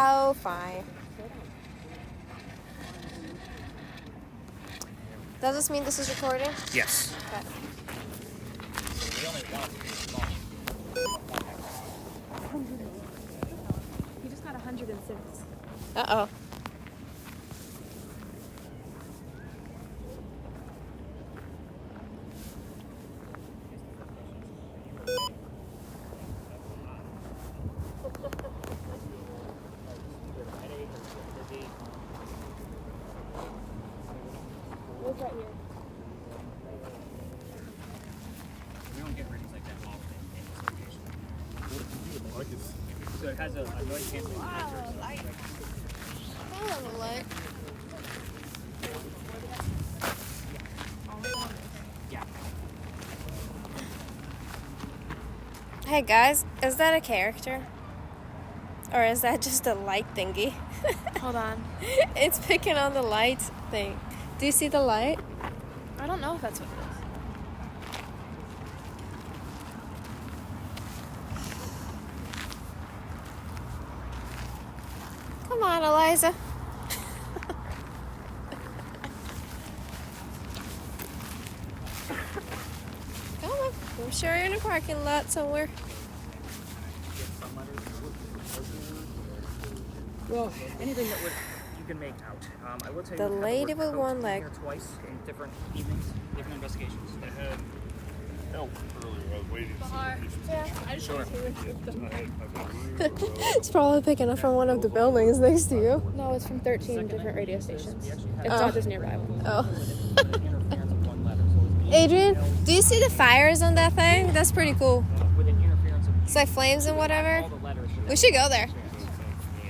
Oh, fine. Does this mean this is recording? Yes. Okay. We only want it to be small. He just got 106. Uh-oh. Look right here. We don't get readings like that often in this location. So it has a noise canceling filter. So I love the light. yeah. Hey guys, is that a character? Or is that just a light thingy? Hold on. It's picking on the light thing. Do you see the light? I don't know if that's what it is. Come on, Eliza. Come on. I'm sure you're in a parking lot somewhere. Well, anything that would you can make out. I will tell you. The we've had lady word with coat one in leg. here twice in different evenings, different investigations. I had help earlier. I was waiting to see Yeah, I just Sure. I had It's probably picking up from one of the buildings next to you. No, it's from 13 different radio stations. It's Oh. not just nearby one. Oh. Interference of one letter. So it's Adrian, do you see the fires on that thing? That's pretty cool. with an interference of It's like flames and whatever. all the letters. We should go there.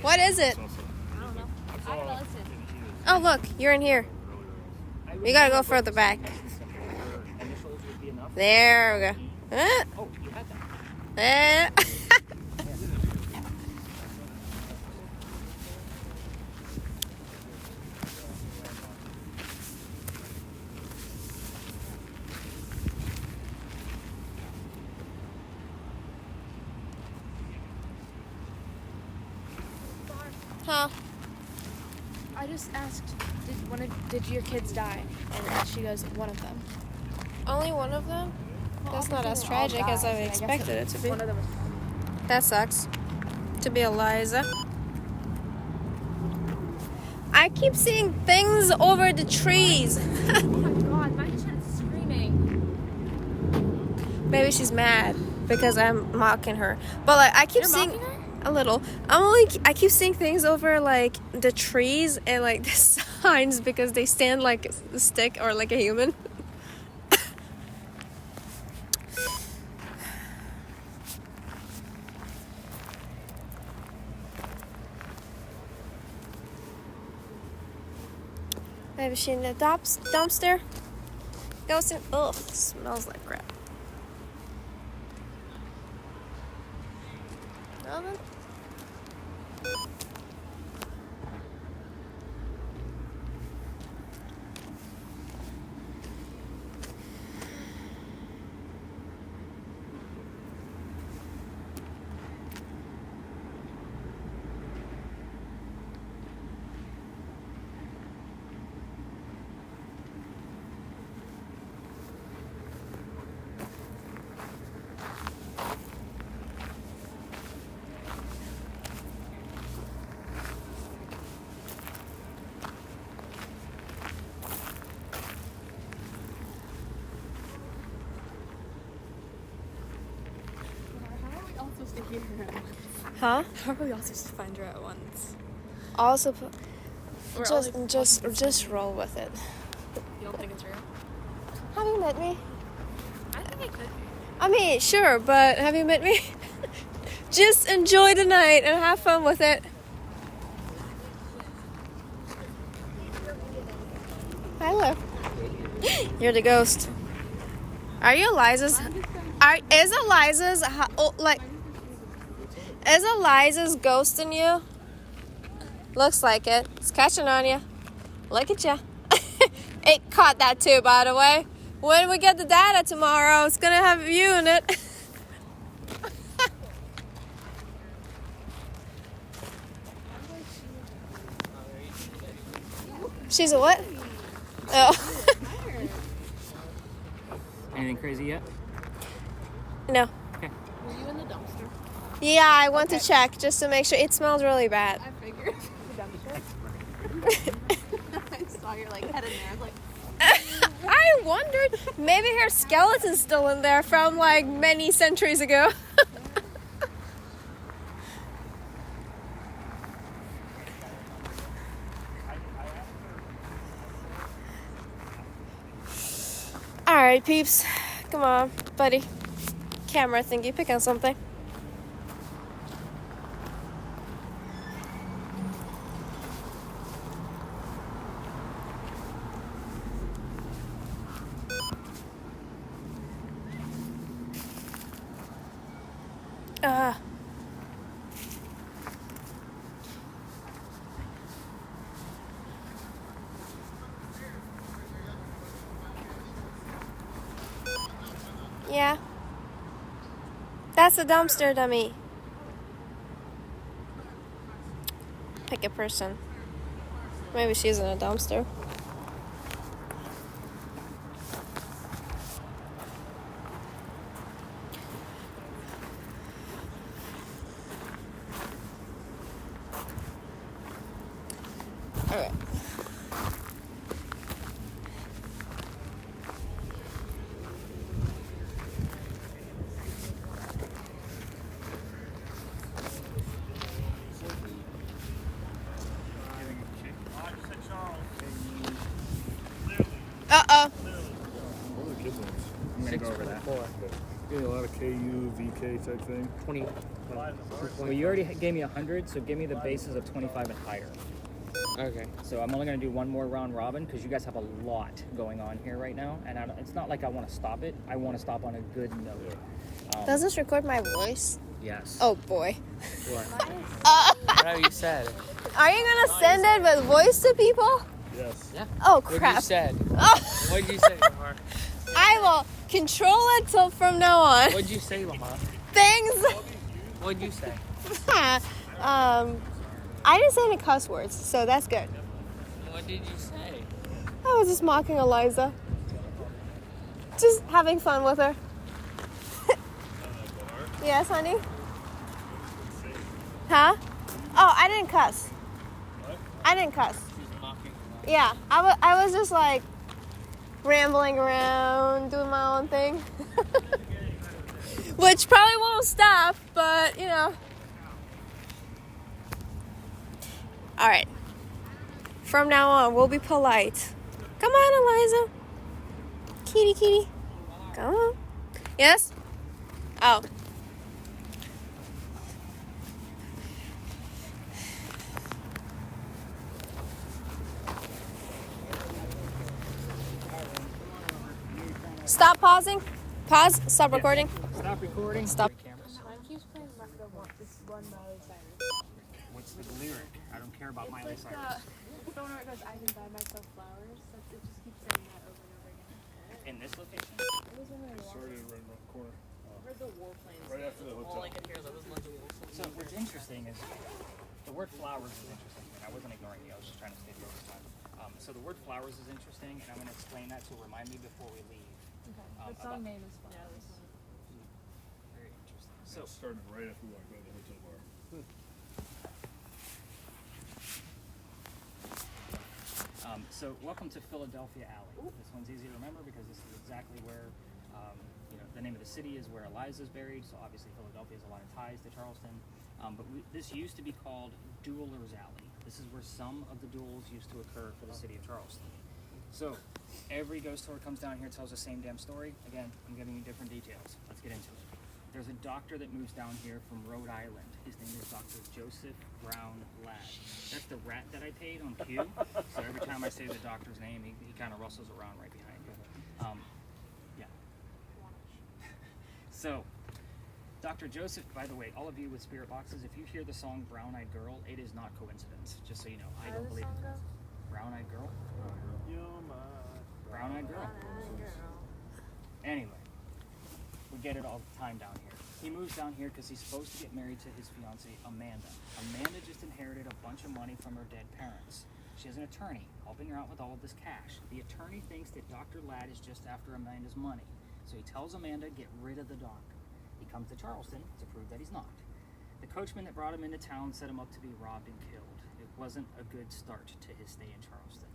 What is it? Oh, look, you're in here. We gotta go further back. Initials would be enough. There we go. Oh, you had that. Huh? I just asked, did your kids die? And she goes, one of them. Only one of them? That's not as Obviously they're all tragic as I guys, and guess expected it to be. One of them was That sucks. To be Eliza. I keep seeing things over the trees. oh my god, my chat's screaming. Maybe she's mad because I'm mocking her. But like I keep You're seeing mocking her? a little. I keep seeing things over like the trees and like the signs because they stand like a stick or like a human. Maybe she in the dumpster. Goes in. Ugh, smells like crap. Nothing. How are we all supposed to hear her at once? Huh? How are we all supposed to find her at once? Also, We're all just roll with it. You don't think it's real? Have you met me? I think it could be. I mean, sure, but have you met me? Just enjoy the night and have fun with it. Hi, love. You're the ghost. Are you Eliza's? Is Eliza's is Eliza's ghosting you? Looks like it. It's catching on you. Look at you. It caught that too, by the way. When we get the data tomorrow, it's gonna have you in it. She's a what? Oh. Anything crazy yet? No. Okay. Were you in the dumpster? Yeah, I went to check just to make sure. It smells really bad. I figured. The dumpster? I saw your like head in there. I was like, I wondered, maybe her skeleton's still in there from like many centuries ago. All right, peeps. Come on, buddy. Camera thingy, pick on something. Yeah. That's a dumpster, dummy. Pick a person. Maybe she's in a dumpster. Alright. Uh-oh. What are the kids' names? I'm gonna go over that. Getting a lot of KU, VK type thing. 20. Well, you already gave me 100, so give me the bases of 25 and higher. Okay. So I'm only going to do one more round robin because you guys have a lot going on here right now, and it's not like I want to stop it. I want to stop on a good note. Does this record my voice? Yes. Oh boy. What? Are Whatever you said. you gonna send it with voice to people? Yes. Yeah. Oh What crap. you said? Oh, What'd you say, Lamar? I will control it till from now on. What'd you say, Lamar? Things. What'd you say? I didn't say any cuss words, so that's good. What did you say? I was just mocking Eliza. Just having fun with her. Yes, honey? Huh? Oh, I didn't cuss. I didn't cuss. She's mocking. Yeah, I was just like rambling around, doing my own thing. Which probably won't stop, but you know. All right. From now on, we'll be polite. Come on, Eliza. Kitty, kitty. Come on. Yes? Oh. Stop pausing. Pause. Stop recording. Stop recording. Stop. Cameras. mine keeps playing Marco want this one Miley Cyrus. What's the lyric? I don't care about Miley It's like Cyrus. the one where it goes, I can buy myself flowers. It just keeps saying that over and over again. In this location? It was when we were Started right around the corner. Where's the warplanes? Right after the All hotel. I could hear was a bunch of wolves. So what's interesting is the word flowers is interesting, and I wasn't ignoring you. I was just trying to stay close to time. So the word flowers is interesting, and I'm going to explain that to remind me before we leave. Okay. The song name is flowers. Very interesting. So So started right after we walked by the hotel bar. So welcome to Philadelphia Alley. This one's easy to remember because this is exactly where, the name of the city is where Eliza's buried. So obviously Philadelphia has a lot of ties to Charleston. This used to be called Dueller's Alley. This is where some of the duels used to occur for the city of Charleston. So every ghost tour comes down here, tells the same damn story. Again, I'm giving you different details. Let's get into it. There's a doctor that moves down here from Rhode Island. His name is Dr. Joseph Brown Ladd. That's the rat that I paid on cue. So every time I say the doctor's name, he kind of rustles around right behind you. Yeah. So, Dr. Joseph, by the way, all of you with spirit boxes, if you hear the song Brown Eyed Girl, it is not coincidence. Just so you know, I don't believe in it. Brown Eyed Girl? Brown Eyed Girl. Anyway, we get it all the time down here. He moves down here because he's supposed to get married to his fiancée, Amanda. Amanda just inherited a bunch of money from her dead parents. She has an attorney helping her out with all of this cash. The attorney thinks that Dr. Ladd is just after Amanda's money. So he tells Amanda, get rid of the doctor. He comes to Charleston to prove that he's not. The coachman that brought him into town set him up to be robbed and killed. It wasn't a good start to his stay in Charleston.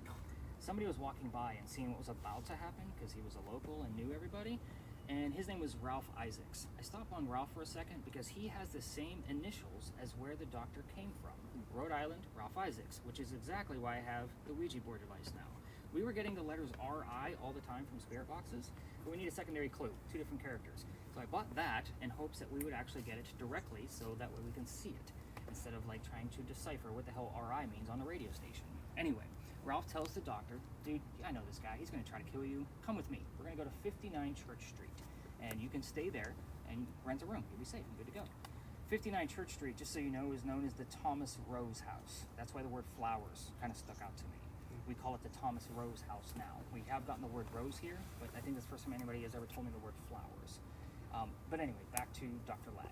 Somebody was walking by and seeing what was about to happen because he was a local and knew everybody, and his name was Ralph Isaacs. I stopped on Ralph for a second because he has the same initials as where the doctor came from. Rhode Island, Ralph Isaacs, which is exactly why I have the Ouija board device now. We were getting the letters R.I. all the time from spirit boxes, but we need a secondary clue, 2 different characters. So I bought that in hopes that we would actually get it directly so that way we can see it, instead of like trying to decipher what the hell R.I. means on the radio station. Anyway, Ralph tells the doctor, dude, I know this guy, he's gonna try to kill you. Come with me. We're gonna go to 59 Church Street, and you can stay there and rent a room. You'll be safe and good to go. 59 Church Street, just so you know, is known as the Thomas Rose House. That's why the word flowers kind of stuck out to me. We call it the Thomas Rose House now. We have gotten the word rose here, but I think that's the first time anybody has ever told me the word flowers. But anyway, back to Dr. Ladd.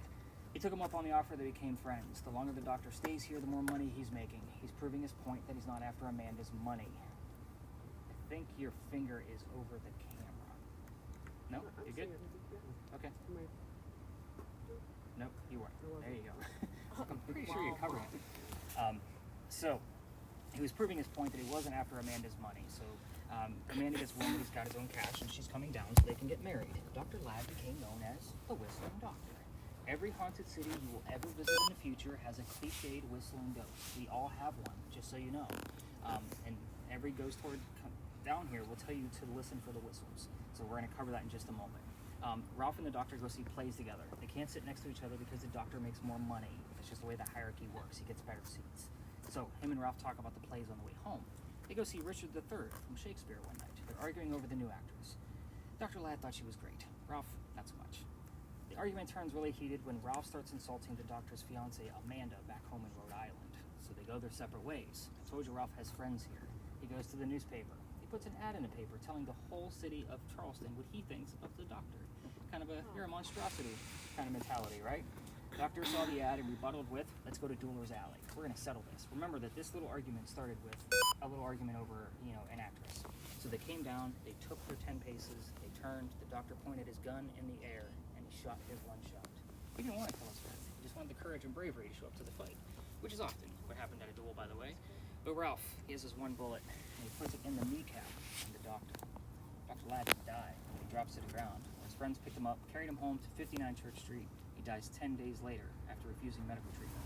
He took him up on the offer, they became friends. The longer the doctor stays here, the more money he's making. He's proving his point that he's not after Amanda's money. I think your finger is over the camera. No? You good? Okay. Nope, you weren't. There you go. I'm pretty sure you're covering it. So, he was proving his point that he wasn't after Amanda's money. So, Amanda gets wind that he's got his own cash and she's coming down so they can get married. Dr. Ladd became known as the Whistling Doctor. Every haunted city you will ever visit in the future has a cliched whistling ghost. We all have one, just so you know. And every ghost tour down here will tell you to listen for the whistles. So we're going to cover that in just a moment. Ralph and the doctor go see plays together. They can't sit next to each other because the doctor makes more money. It's just the way the hierarchy works. He gets better seats. So him and Ralph talk about the plays on the way home. They go see Richard III from Shakespeare one night. They're arguing over the new actress. Dr. Ladd thought she was great. Ralph, not so much. The argument turns really heated when Ralph starts insulting the doctor's fiancée, Amanda, back home in Rhode Island. So they go their separate ways. I told you Ralph has friends here. He goes to the newspaper. He puts an ad in the paper telling the whole city of Charleston what he thinks of the doctor. Kind of a, you're a monstrosity kind of mentality, right? Doctor saw the ad and rebutted with, let's go to Dueler's Alley. We're going to settle this. Remember that this little argument started with a little argument over, an actress. So they came down, they took their 10 paces, they turned, the doctor pointed his gun in the air, and he shot his one shot. He didn't want to kill his friend. He just wanted the courage and bravery to show up to the fight, which is often what happened at a duel, by the way. But Ralph, he has his one bullet, and he puts it in the kneecap of the doctor. Dr. Ladd didn't die. He drops to the ground. His friends picked him up, carried him home to 59 Church Street. He dies 10 days later after refusing medical treatment.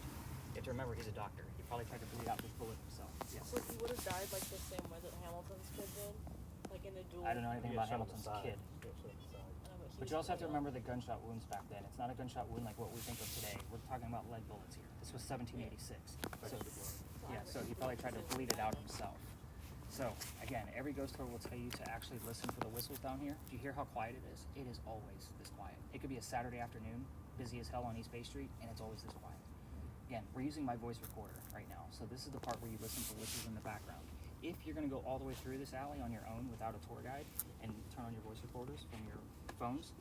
You have to remember, he's a doctor. He probably tried to bleed out this bullet himself. Yes. So he would have died like the same way that Hamilton's kid did? Like in a duel? I don't know anything about Hamilton's kid. But you also have to remember. remember the gunshot wounds back then. It's not a gunshot wound like what we think of today. We're talking about lead bullets here. This was 1786. So, yeah, so he probably tried to bleed it out himself. So, again, every ghost tour will tell you to actually listen for the whistles down here. Do you hear how quiet it is? It is always this quiet. It could be a Saturday afternoon, busy as hell on East Bay Street, and it's always this quiet. Again, we're using my voice recorder right now, so this is the part where you listen for whistles in the background. If you're going to go all the way through this alley on your own without a tour guide and turn on your voice recorders from your phones,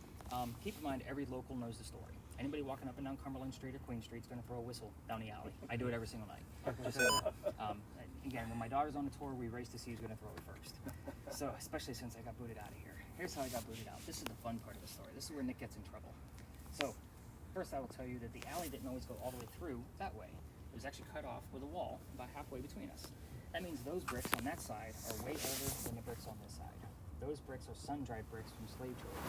keep in mind every local knows the story. Anybody walking up and down Cumberland Street or Queen Street is going to throw a whistle down the alley. I do it every single night. Just so, again, when my daughter's on the tour, we race to see who's going to throw it first. So, especially since I got booted out of here. Here's how I got booted out. This is the fun part of the story. This is where Nick gets in trouble. So, first I will tell you that the alley didn't always go all the way through that way. It was actually cut off with a wall about halfway between us. That means those bricks on that side are way older than the bricks on this side. Those bricks are sun-dried bricks from slave trade.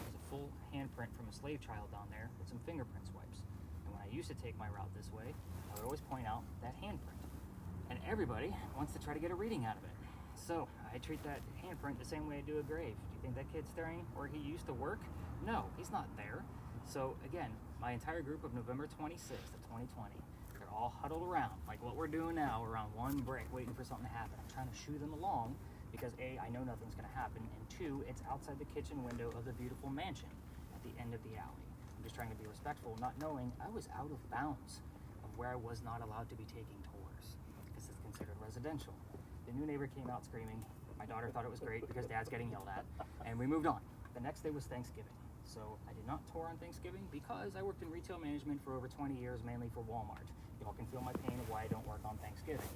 There's a full handprint from a slave child down there with some fingerprint swipes. And when I used to take my route this way, I would always point out that handprint. And everybody wants to try to get a reading out of it. So I treat that handprint the same way I do a grave. Do you think that kid's staring where he used to work? No, he's not there. So again, my entire group of November 26th of 2020, they're all huddled around, like what we're doing now, around one brick, waiting for something to happen. I'm trying to shoo them along because A, I know nothing's gonna happen, and 2, it's outside the kitchen window of the beautiful mansion at the end of the alley. I'm just trying to be respectful, not knowing I was out of bounds of where I was not allowed to be taking tours, because it's considered residential. The new neighbor came out screaming. My daughter thought it was great because Dad's getting yelled at, and we moved on. The next day was Thanksgiving. So I did not tour on Thanksgiving because I worked in retail management for over 20 years, mainly for Walmart. Y'all can feel my pain of why I don't work on Thanksgiving.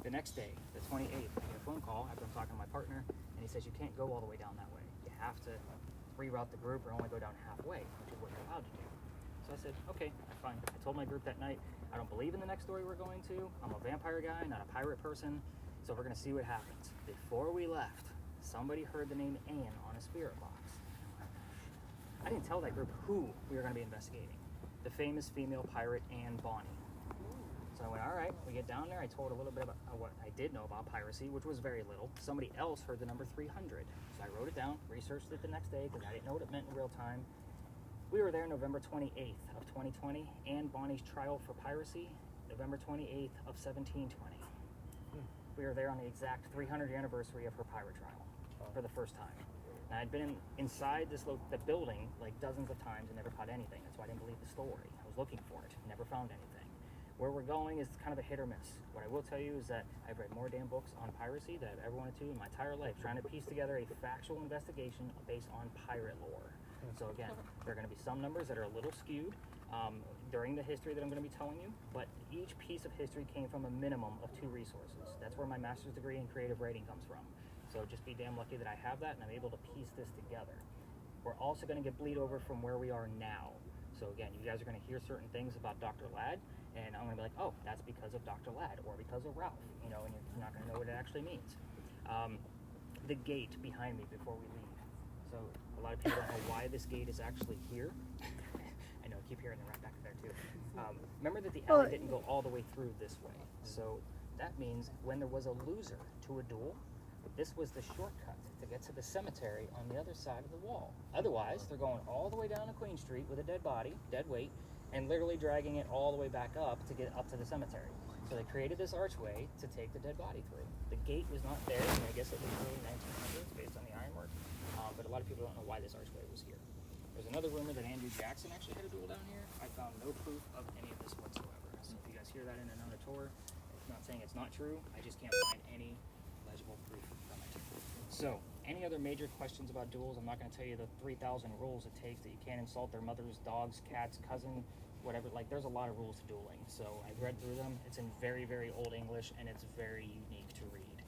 The next day, the 28th, I get a phone call after I'm talking to my partner, and he says, you can't go all the way down that way. You have to reroute the group or only go down halfway, which is what you're allowed to do. So I said, okay, fine. I told my group that night, I don't believe in the next story we're going to. I'm a vampire guy, not a pirate person, so we're gonna see what happens. Before we left, somebody heard the name Anne on a spirit box. I didn't tell that group who we were gonna be investigating. The famous female pirate Anne Bonny. So I went, all right, we get down there. I told a little bit about what I did know about piracy, which was very little. Somebody else heard the number 300. So I wrote it down, researched it the next day because I didn't know what it meant in real time. We were there November 28th of 2020. Anne Bonny's trial for piracy, November 28th of 1720. We were there on the exact 300th anniversary of her pirate trial for the first time. And I'd been inside the building like dozens of times and never caught anything. That's why I didn't believe the story. I was looking for it, never found anything. Where we're going is kind of a hit or miss. What I will tell you is that I've read more damn books on piracy than I've ever wanted to in my entire life, trying to piece together a factual investigation based on pirate lore. So again, there are going to be some numbers that are a little skewed during the history that I'm going to be telling you, but each piece of history came from a minimum of 2 resources. That's where my master's degree in creative writing comes from. So just be damn lucky that I have that and I'm able to piece this together. We're also going to get bleed over from where we are now. So again, you guys are going to hear certain things about Dr. Ladd, and I'm going to be like, oh, that's because of Dr. Ladd or because of Ralph, you know, and you're not going to know what it actually means. The gate behind me before we leave. So a lot of people don't know why this gate is actually here. I know, I keep hearing the right back there too. Remember that the alley didn't go all the way through this way. So that means when there was a loser to a duel, this was the shortcut to get to the cemetery on the other side of the wall. Otherwise, they're going all the way down to Queen Street with a dead body, dead weight, and literally dragging it all the way back up to get up to the cemetery. So they created this archway to take the dead body through. The gate was not there, I guess it was early 1900s based on the ironwork, but a lot of people don't know why this archway was here. There's another rumor that Andrew Jackson actually had a duel down here. I found no proof of any of this whatsoever. So if you guys hear that in another tour, it's not saying it's not true, I just can't find any legible proof from it. So, any other major questions about duels? I'm not going to tell you the 3,000 rules it takes that you can't insult their mothers, dogs, cats, cousin, whatever. Like, there's a lot of rules to dueling. So, I've read through them. It's in very, very old English, and it's very unique to read.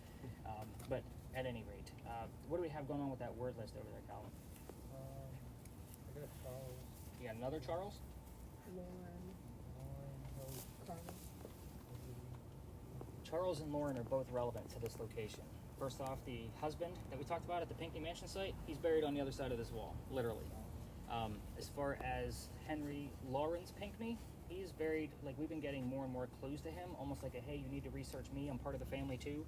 But at any rate, what do we have going on with that word list over there, Calvin? I got Charles. You got another Charles? Charles and Lauren are both relevant to this location. First off, the husband that we talked about at the Pinckney Mansion site, he's buried on the other side of this wall, literally. As far as Henry Lawrence Pinckney, he's buried, like we've been getting more and more clues to him, almost like a, hey, you need to research me, I'm part of the family too.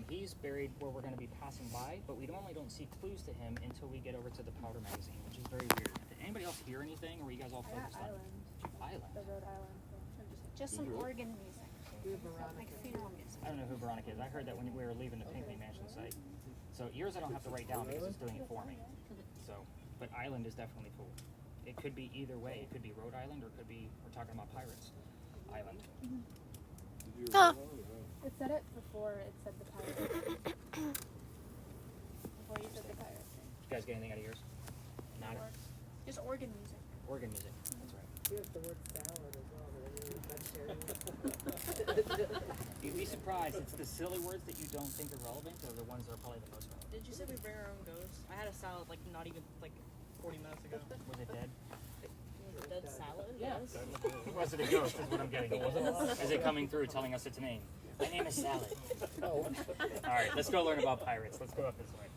He's buried where we're going to be passing by, but we normally don't see clues to him until we get over to the Powder magazine, which is very weird. Did anybody else hear anything, or were you guys all focused on Island? The Rhode Island. Just some organ music. Like funeral music. I don't know who Veronica is. I heard that when we were leaving the Pinckney Mansion site. So yours I don't have to write down because it's doing it for me. So, but Island is definitely cool. It could be either way. It could be Rhode Island, or it could be, we're talking about Pirates Island. It said it before it said the pirate. Before you said the pirate. You guys get anything out of yours? Not Just organ music. organ music. That's right. You have the word salad as well, but vegetarian. You'd be surprised. It's the silly words that you don't think are relevant that are the ones that are probably the most relevant. Did you say we bring our own ghosts? I had a salad like not even like 40 minutes ago. Was it dead? Dead salad? Yes. Was it a ghost is what I'm getting at. Is it coming through telling us its name? My name is Salad. All right, let's go learn about pirates. Let's go up this way.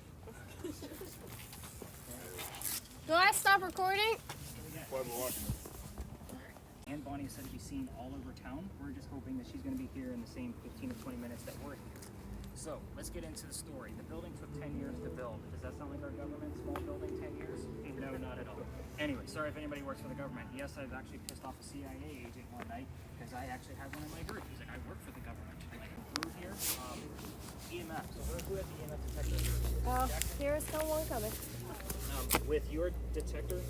Do I stop recording? Why we're watching this. Anne Bonny is said to be seen all over town. We're just hoping that she's going to be here in the same 15 to 20 minutes that we're here. So, let's get into the story. The building took 10 years to build. Does that sound like our government? Small building, 10 years? No, not at all. Anyway, sorry if anybody works for the government. Yes, I've actually pissed off a CIA agent one night because I actually had one in my group. He's like, I work for the government. I'm like, who here? EMF. So who has the EMF detector? Oh, here's someone coming. With your detector,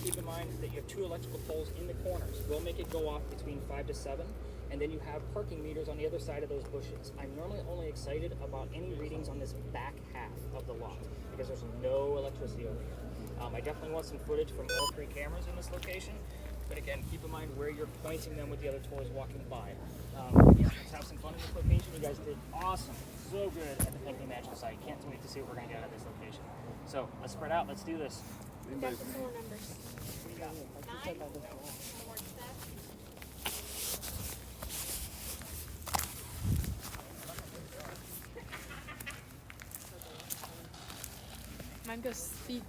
keep in mind that you have 2 electrical poles in the corners. We'll make it go off between 5 to 7, and then you have parking meters on the other side of those bushes. I'm normally only excited about any readings on this back half of the lot because there's no electricity over here. I definitely want some footage from all 3 cameras in this location. But again, keep in mind where you're pointing them with the other toys walking by. Yeah, let's have some fun in this location. You guys did awesome. So good at the Picnic Magical site. Can't wait to see what we're going to get out of this location. So let's spread out. Let's do this. We've got the full numbers. What do you got? Mine goes speak.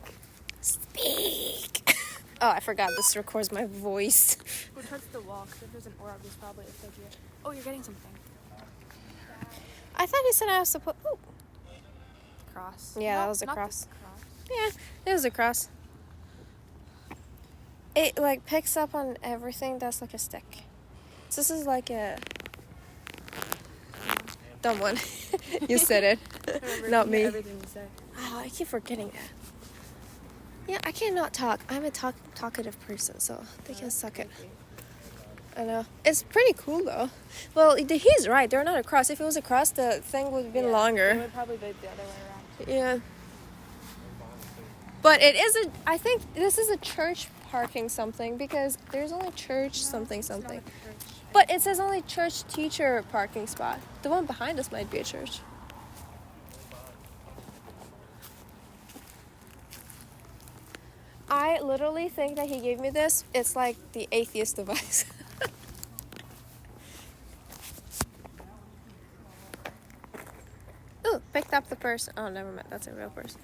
Speak. Oh, I forgot this records my voice. Go touch the wall, because if there's an orb, there's probably a figure. Oh, you're getting something. I thought he said I was supposed. Oh, Cross. Yeah, No, that was a not the cross. yeah, it was a cross. It like picks up on everything that's like a stick. So this is like a dumb one. You said it, Remember, not you me. hear everything you say. Oh, I keep forgetting that. Yeah, I cannot talk. I'm a talkative person, so they can suck it. I know. It's pretty cool though. Well, he's right. They're not a cross. If it was a cross, the thing would have been It longer. would probably be the other way around. Yeah. But it is a. I think this is a church parking something because there's only church something. It's not like a church. But it says only church teacher parking spot. The one behind us might be a church. I literally think that he gave me this. It's like the atheist device. Ooh, picked up the purse. Oh, never mind. That's a real purse.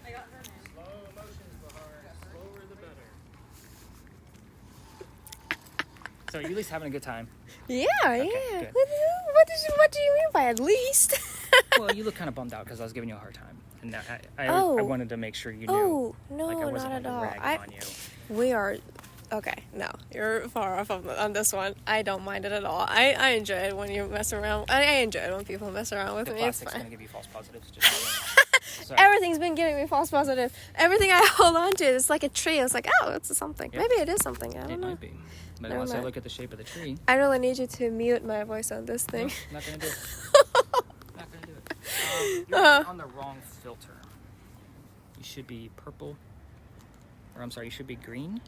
I got her name. Slow motions, Bahar. Slower the better. So you at least having a good time? Yeah, Okay, yeah. good. What do you mean by at least? Well, you look kind of bummed out because I was giving you a hard time, and I Oh. wanted to make sure you knew. Oh, no, like I wasn't not at like all. ragging on you. We are okay. No, you're far off on this one. I don't mind it at all. I enjoy it when you mess around. I enjoy it when people mess around with The me. It's plastic's fine. gonna give you false positives. Just so you know. Sorry. Everything's been giving me false positive. Everything I hold on to, it's like a tree. It's like, oh, it's something. Yep. Maybe it is something. I It don't know. might be, but Never unless I mind. look at the shape of the tree, I really need you to mute my voice on this thing. not gonna do it. Not gonna do it. You're on the wrong filter. You should be purple, or I'm sorry, you should be green.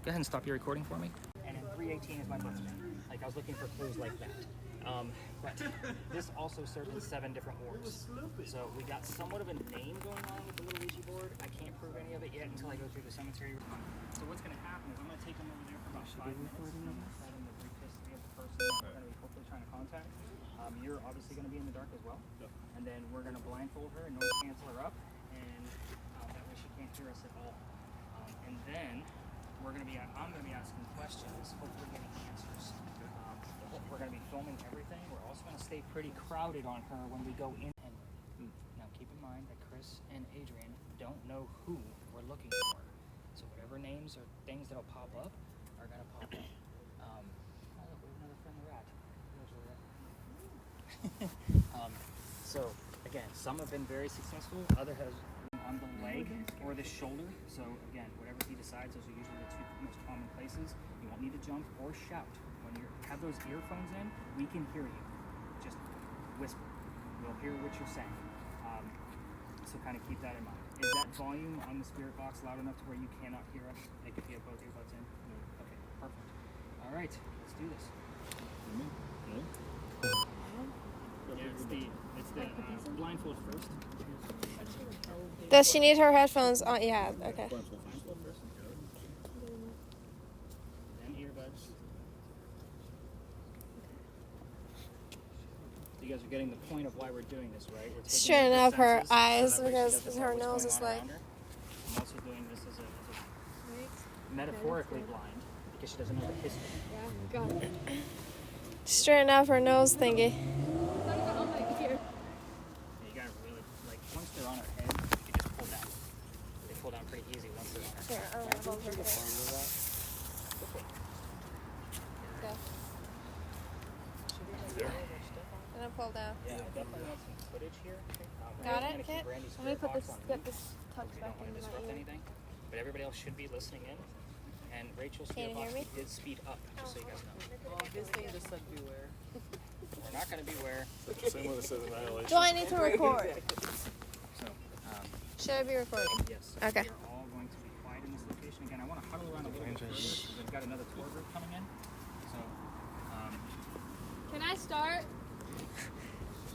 Go ahead and stop your recording for me. And in 318 is my birthday. Like I was looking for clues like that. But this also served in 7 different wars. So we got somewhat of a name going on with the little Ouija board. I can't prove any of it yet until I go through the cemetery. So what's going to happen is I'm going to take them over there for about 5 minutes. Tell them the brief history of the person that we're going to be hopefully trying to contact. You're obviously going to be in the dark as well. And then we're going to blindfold her and noise cancel her up. And that way she can't hear us at all. And then I'm going to be asking questions, hopefully getting answers. We're going to be filming everything. We're also going to stay pretty crowded on her when we go in. And now keep in mind that Chris and Adrian don't know who we're looking for. So whatever names or things that'll pop up are going to pop up. Oh, look, we have another friendly rat. There's a rat. So again, some have been very successful. Other has on the leg or the shoulder. So again, whatever he decides, those are usually the 2 most common places. You won't need to jump or shout. When you have those earphones in, we can hear you. Just whisper. We'll hear what you're saying. So kind of keep that in mind. Is that volume on the spirit box loud enough to where you cannot hear us? Like if you have both earbuds in? Okay, perfect. All right, let's do this. Yeah, it's the blindfold first. Does she need her headphones on? Yeah, okay. Blindfold first. Then earbuds. You guys are getting the point of why we're doing this, right? We're taking Straighten her up her senses so eyes that way she because doesn't know her what's nose going is on like. around her. I'm also doing this as a metaphorically blind because she doesn't know the history. Yeah, got it. Straighten out her nose thingy. Oh my ear. And you gotta really, like, once they're on her head, you can just pull down. They pull down pretty easy once they're on her head. Go. And then pull down. Yeah, I definitely want some footage here. Got I'm it? gonna keep Okay. Brandy's Let me put box this, on get mute, this tucked because we back don't want to into disrupt my ear. anything. But everybody else should be listening in. And Rachel's Can you hear box me? did speed up, just so you guys know. Well, his thing just said beware. We're not gonna beware. Same one that says annihilation. Do I need to record? So, Should I be recording? yes. Okay. We're all going to be quiet in this location. Again, I want to huddle around a little bit further because we've got another tour group coming in. So, Can I start?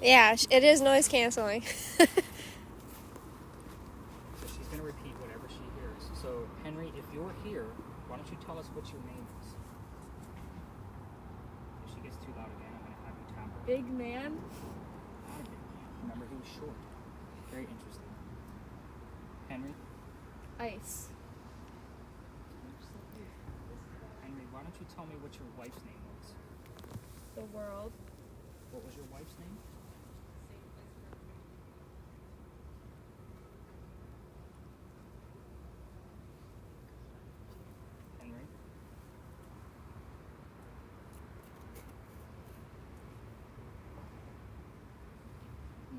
Yeah, it is noise canceling. so she's going to repeat whatever she hears. So, Henry, if you're here, why don't you tell us what your name is? If she gets too loud again, I'm going to have you tap her. Big man. Not a big man. Remember, he was short. Very interesting. Henry? Ice. Henry, why don't you tell me what your wife's name was? The world. What was your wife's name? Henry?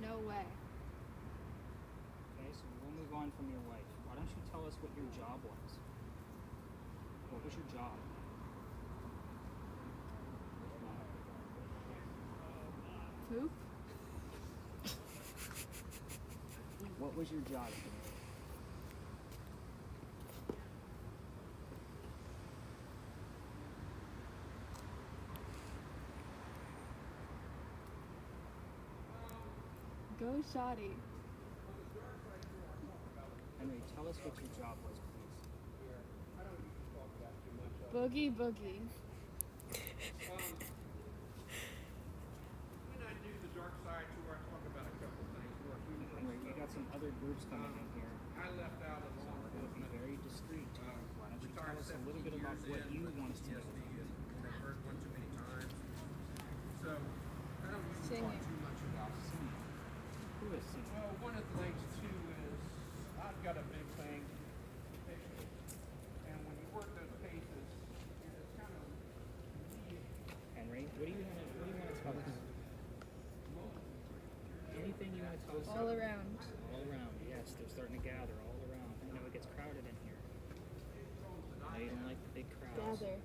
No way. Okay, so we'll move on from your wife. Why don't you tell us what your job was? What was your job? Poop. What was your job? Go shoddy. Henry, tell us what your job was, please. Boogie boogie. When I do the dark side tour, I talk about a couple things. Henry, we got some other groups coming in here. I left out a long We're going to be very discreet. Why don't you tell us a little bit about what you want us to know? I've heard one too many times. So I don't usually talk Singing. too much about Singing. Who is singing? Well, one of the things too is I've got a big thing, and when you work those paces, it's kind of Henry, what do you want to tell us? Anything you want to tell us? All around. All around, yes. They're starting to gather all around. I know it gets crowded in here. I know you don't like the big crowds. Gather.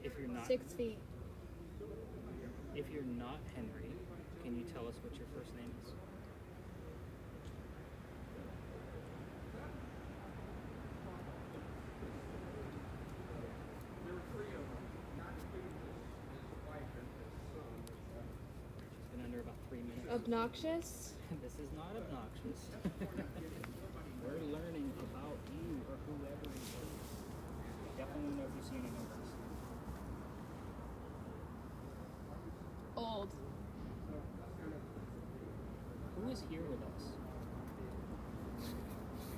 If you're not 6 feet. If you're not Henry, can you tell us what your first name is? there were three of them, not including his wife and his son. She's been under about 3 minutes. Obnoxious. This is not obnoxious. We're learning about you or whoever it is. Definitely know if you see any numbers. Old. Who is here with us?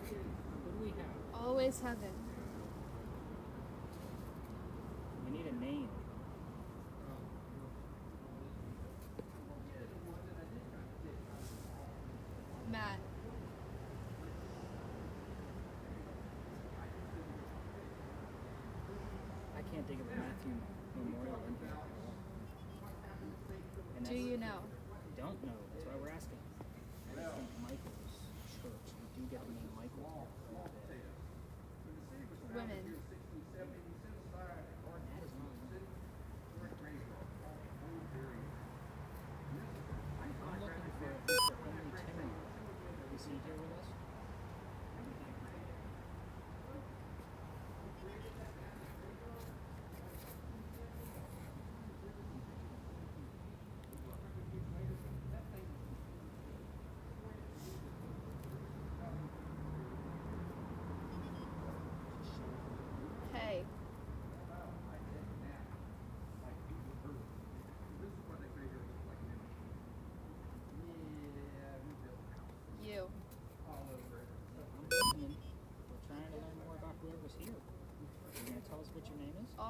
Who do we have? Always heaven. We need a name. Matt. I can't think of a Matthew Memorial in here. And Do you know? don't know. That's why we're asking. I think Michael's church. We do get the name Michael. Women. That is not. I'm looking for Henry Timmer. Is he here with us?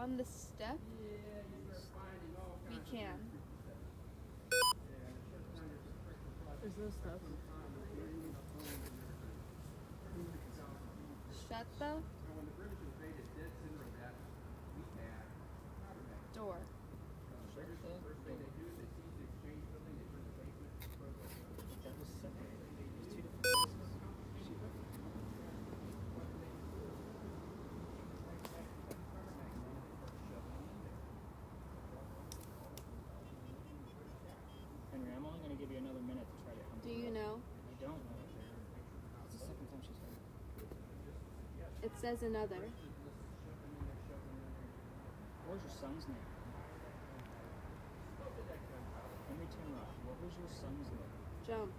on the step? We can. There's no stuff. Shut the door. That was separated. There's two different places. Henry, I'm only going to give you another minute to try to come Do to you it. know? I don't know. It's the second time she's heard it. It says another. What was your son's name? Henry Timrod. What was your son's name? Jump.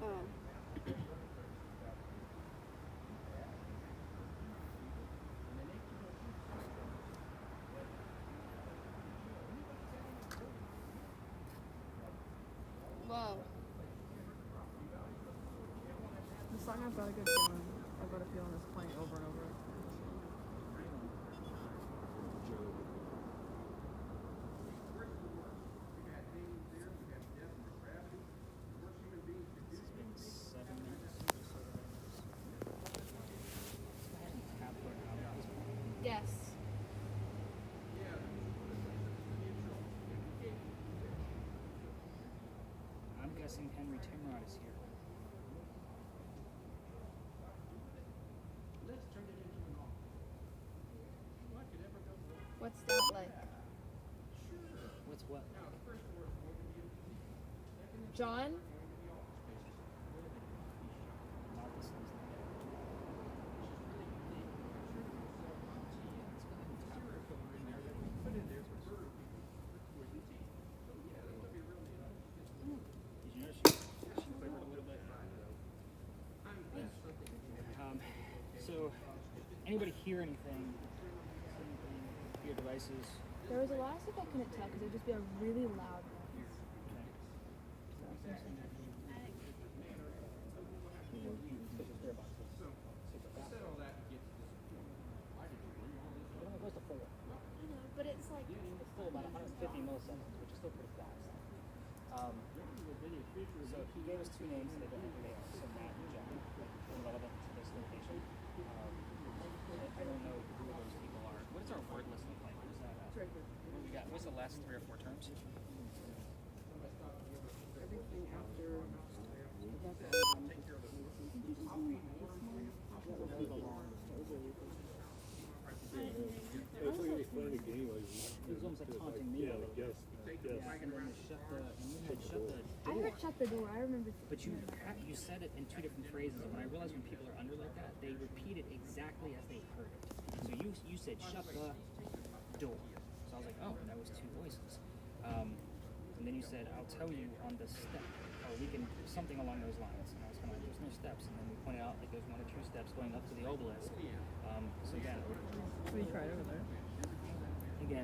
Oh. Whoa. The song I've got a good feeling. I've got a feeling it's playing over and over. This has been 7 minutes. Just so that I know this. Go ahead and tap her out at this point. Yes. I'm guessing Henry Timrod is here. What's that like? What's what? John? Not the son's name. Did you notice she quivered a little bit? So, anybody hear anything? Your devices? There was a lot of stuff I couldn't tell because it would just be a really loud noise. Where's the 4? But it's like It's still about 150 milliseconds, which is still pretty fast. So he gave us 2 names that don't have names, so Matt and John, relevant to this location. I don't know who those people are. What does our word list look like? What is that? What do we got? What's the last 3 or 4 terms? Everything after. He was almost like taunting me a little bit. Yeah, and then you had shut the I door. haven't shut the door. I remember. But you said it in 2 different phrases, and when I realized when people are under like that, they repeat it exactly as they heard it. So you said shut the door. So I was like, oh, that was 2 voices. And then you said, I'll tell you on the step, or we can something along those lines. And I was kind of like, there's no steps. And then we pointed out like there's 1 or 2 steps going up to the obelisk. So again, We tried over there.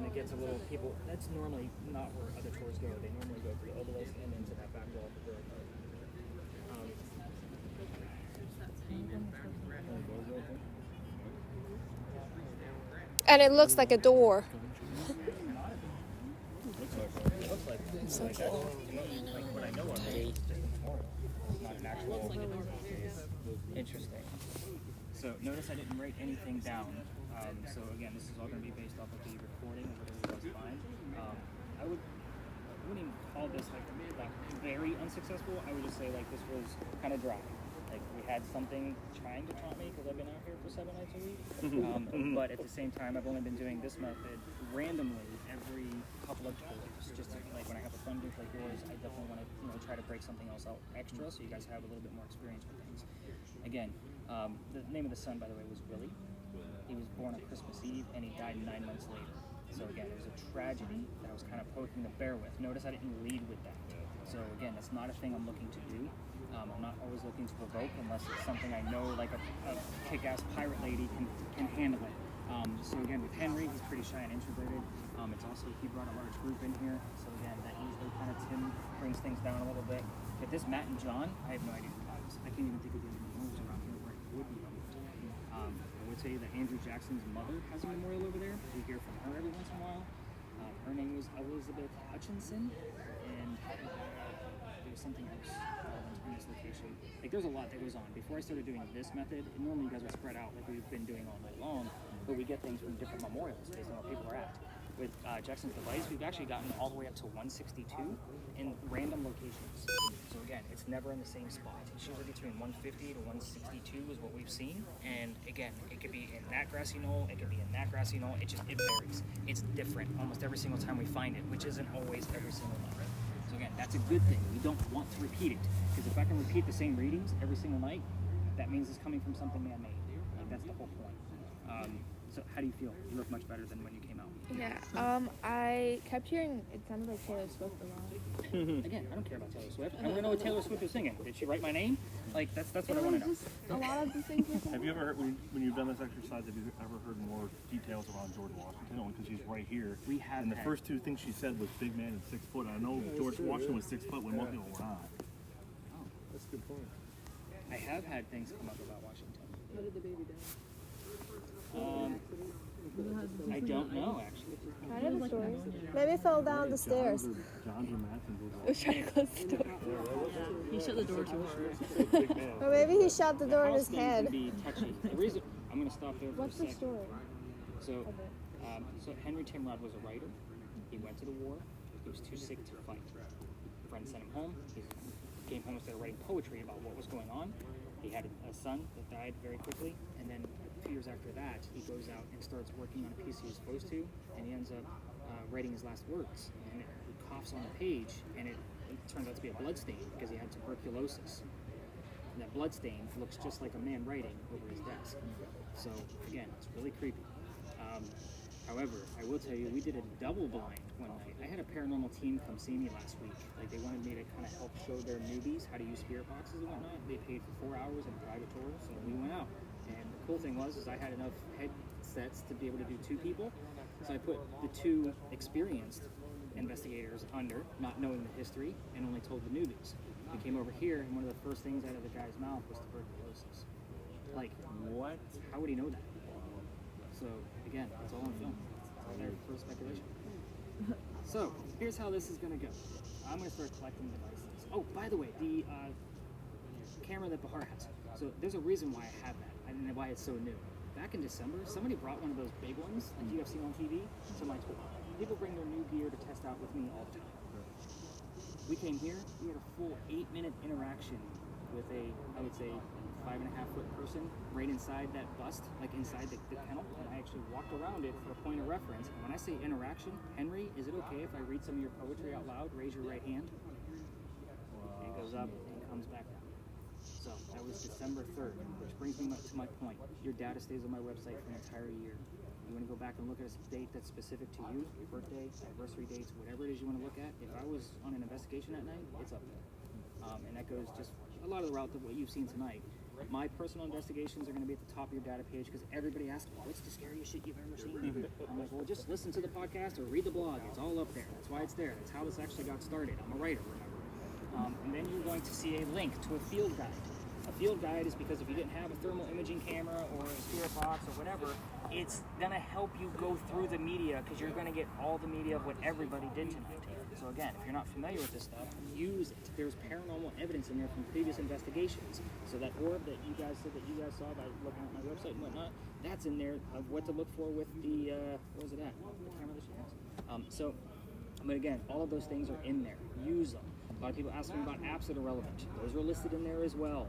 it gets a little people. That's normally not where other tours go. They normally go to the obelisk and into that back wall of the building. And it looks like a door. It looks like what I know of is just a memorial. It's not an actual. Interesting. So notice I didn't write anything down. So again, this is all going to be based off of the recording of whatever you guys find. I wouldn't even call this like very unsuccessful. I would just say like this was kind of dry. Like we had something trying to taunt me because I've been out here for 7 nights a week. But at the same time, I've only been doing this method randomly every couple of tours. Just to, like when I have a fun group like yours, I definitely want to try to break something else out extra so you guys have a little bit more experience with things. Again, the name of the son, by the way, was Willie. He was born on Christmas Eve and he died 9 months later. So again, it was a tragedy that I was kind of poking the bear with. Notice I didn't lead with that. So again, that's not a thing I'm looking to do. I'm not always looking to provoke unless it's something I know like a kick-ass pirate lady can handle it. So again, with Henry, he's pretty shy and introverted. It's also, he brought a large group in here. So again, that usually kind of brings things down a little bit. But this Matt and John, I have no idea who that is. I can't even think of any names around here where it would be. tell you that Andrew Jackson's mother has a memorial over there. We hear from her every once in a while. Her name was Elizabeth Hutchinson, and there was something else in this location. Like, there's a lot that goes on. Before I started doing this method, normally you guys are spread out like we've been doing all night long, but we get things from different memorials based on where people are at. With Jackson's device, we've actually gotten all the way up to 162 in random locations. So again, it's never in the same spot. It's usually between 150 to 162 is what we've seen. And again, it could be in that grassy knoll, it could be in that grassy knoll. It varies. It's different almost every single time we find it, which isn't always every single night. So again, that's a good thing. We don't want to repeat it, because if I can repeat the same readings every single night, that means it's coming from something man-made. Like, that's the whole point. So how do you feel? You look much better than when you came out. Yeah. I kept hearing it sounded like Taylor Swift a lot. Again, I don't care about Taylor Swift. I want to know what Taylor Swift was singing. Did she write my name? Like, that's what I want to know. A lot of the things. Have you ever heard, when you've done this exercise, have you ever heard more details around George Washington? Only because he's right here. We have. And the first two things she said was big man and 6 foot. I know George Washington was 6 foot when most people were not. Oh, That's a good point. I have had things come up about Washington. How did the baby die? I don't know, actually. I know the story. Maybe it fell down the stairs. John's or Matt's I was trying to close the door. He shut the door too hard. Or maybe he shot the door in his House things head. can be touchy. The reason I'm going to stop there for What's a the second. story? So, so Henry Timrod was a writer. He went to the war. He was too sick to fight. A friend sent him home. He came home and started writing poetry about what was going on. He had a son that died very quickly, and then a few years after that, he goes out and starts working on a piece he was supposed to, and he ends up writing his last words. And he coughs on the page, and it turns out to be a blood stain because he had tuberculosis. And that blood stain looks just like a man writing over his desk. So again, it's really creepy. However, I will tell you, we did a double blind one night. I had a paranormal team come see me last week. Like, they wanted me to kind of help show their newbies how to use spirit boxes and whatnot. They paid for 4 hours of a private tour, so we went out. And the cool thing was, I had enough headsets to be able to do 2 people. So I put the 2 experienced investigators under, not knowing the history, and only told the newbies. We came over here, and one of the first things out of the guy's mouth was tuberculosis. Like, what? How would he know that? So, again, it's all on film. It's all there for speculation. So, here's how this is going to go. I'm going to start collecting devices. Oh, by the way, the camera that Bahar has. So, there's a reason why I have that, and why it's so new. Back in December, somebody brought one of those big ones, like you have seen on TV, to my tour. People bring their new gear to test out with me all the time. We came here, we had a full 8-minute interaction with a, I would say, 5.5-foot person right inside that bust, like inside the kennel, and I actually walked around it for a point of reference. And when I say interaction, Henry, is it okay if I read some of your poetry out loud? Raise your right hand. And it goes up and comes back down. So that was December 3rd, which brings me to my point. Your data stays on my website for an entire year. You want to go back and look at a date that's specific to you, your birthday, anniversary dates, whatever it is you want to look at. If I was on an investigation that night, it's up there. And that goes just a lot of the route of what you've seen tonight. My personal investigations are going to be at the top of your data page because everybody asks me, what's the scariest shit you've ever seen? I'm like, well, just listen to the podcast or read the blog. It's all up there. That's why it's there. That's how this actually got started. I'm a writer, remember? And then you're going to see a link to a field guide. A field guide is because if you didn't have a thermal imaging camera or a spirit box or whatever, it's going to help you go through the media because you're going to get all the media of what everybody did tonight. So again, if you're not familiar with this stuff, use it. There's paranormal evidence in there from previous investigations. So that orb that you guys said that you guys saw by looking at my website and whatnot, that's in there of what to look for with the, what was it at? The camera that she has. But again, all of those things are in there. Use them. A lot of people ask me about apps that are relevant. Those are listed in there as well.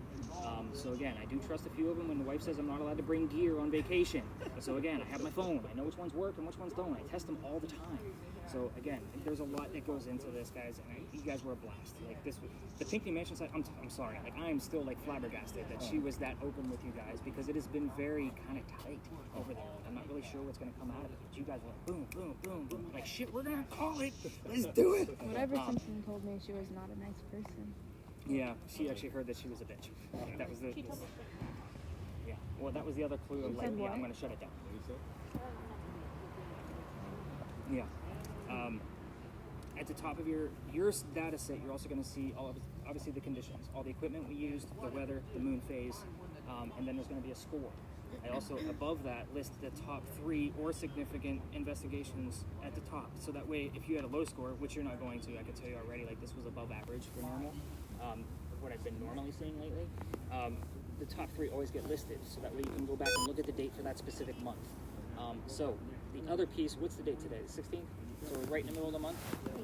So again, I do trust a few of them when the wife says I'm not allowed to bring gear on vacation. So again, I have my phone. I know which ones work and which ones don't. I test them all the time. So again, there's a lot that goes into this, guys, and you guys were a blast. Like this, the Pinckney Mansion side. I'm sorry. Like I am still like flabbergasted that she was that open with you guys because it has been very kind of tight over there. I'm not really sure what's going to come out of it. But you guys were boom, boom, boom, boom. Like shit, we're gonna call it. Let's do it. Whatever Simpson told me, she was not a nice person. Yeah, she actually heard that she was a bitch. That was the. Yeah. Well, that was the other clue of like, yeah, I'm going to shut it down. Yeah. At the top of your data set, you're also going to see obviously the conditions, all the equipment we used, the weather, the moon phase, and then there's going to be a score. I also, above that, list the top 3 or significant investigations at the top. So that way, if you had a low score, which you're not going to, I can tell you already, like this was above average for normal, what I've been normally seeing lately. The top 3 always get listed, so that way you can go back and look at the date for that specific month. So the other piece, what's the date today? The 16th? So we're right in the middle of the month?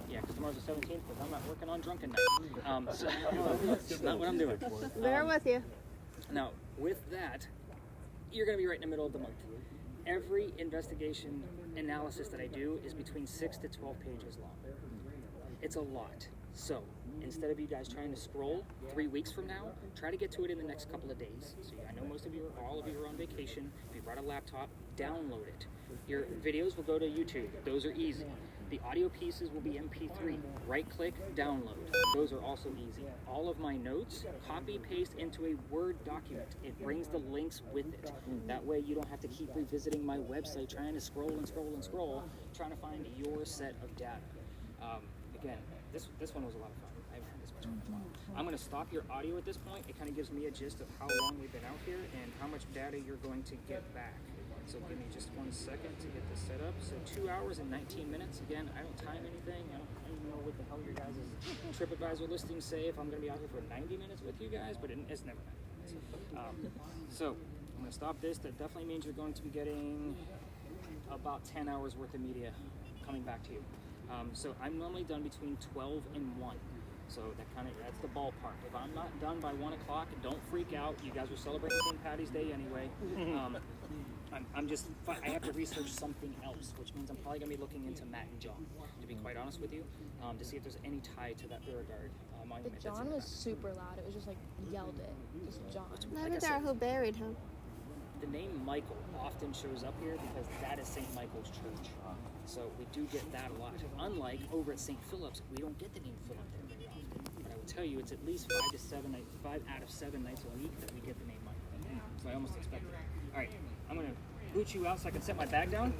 Yeah, because tomorrow's the 17th, because I'm not working on drunken night. So that's not what I'm doing. Bear with you. Now, with that, you're going to be right in the middle of the month. Every investigation analysis that I do is between 6 to 12 pages long. It's a lot. So instead of you guys trying to scroll 3 weeks from now, try to get to it in the next couple of days. So I know most of you, all of you are on vacation. If you brought a laptop, download it. Your videos will go to YouTube. Those are easy. The audio pieces will be MP3. Right-click, download. Those are also easy. All of my notes, copy, paste into a Word document. It brings the links with it. That way you don't have to keep revisiting my website, trying to scroll and scroll and scroll, trying to find your set of data. Again, this one was a lot of fun. I haven't had this much fun in a while. I'm going to stop your audio at this point. It kind of gives me a gist of how long we've been out here and how much data you're going to get back. So give me just 1 second to get this set up. So 2 hours and 19 minutes. Again, I don't time anything. I don't even know what the hell your guys' TripAdvisor listings say if I'm going to be out here for 90 minutes with you guys, but it's never 90 minutes. So I'm going to stop this. That definitely means you're going to be getting about 10 hours worth of media coming back to you. So I'm normally done between 12 and 1. So that's the ballpark. If I'm not done by 1 o'clock, don't freak out. You guys are celebrating St. Patty's Day anyway. I have to research something else, which means I'm probably going to be looking into Matt and John, to be quite honest with you, to see if there's any tie to that Beauregard monument. The John was super loud. It was just like yelled it. Just John. Maybe they're who buried him. The name Michael often shows up here because that is St. Michael's Church. So we do get that a lot. Unlike over at St. Philip's, we don't get the name Philip there very often. But I will tell you, it's at least 5 out of 7 nights a week that we get the name Michael. So I almost expect it. All right, I'm going to boot you out so I can set my bag down.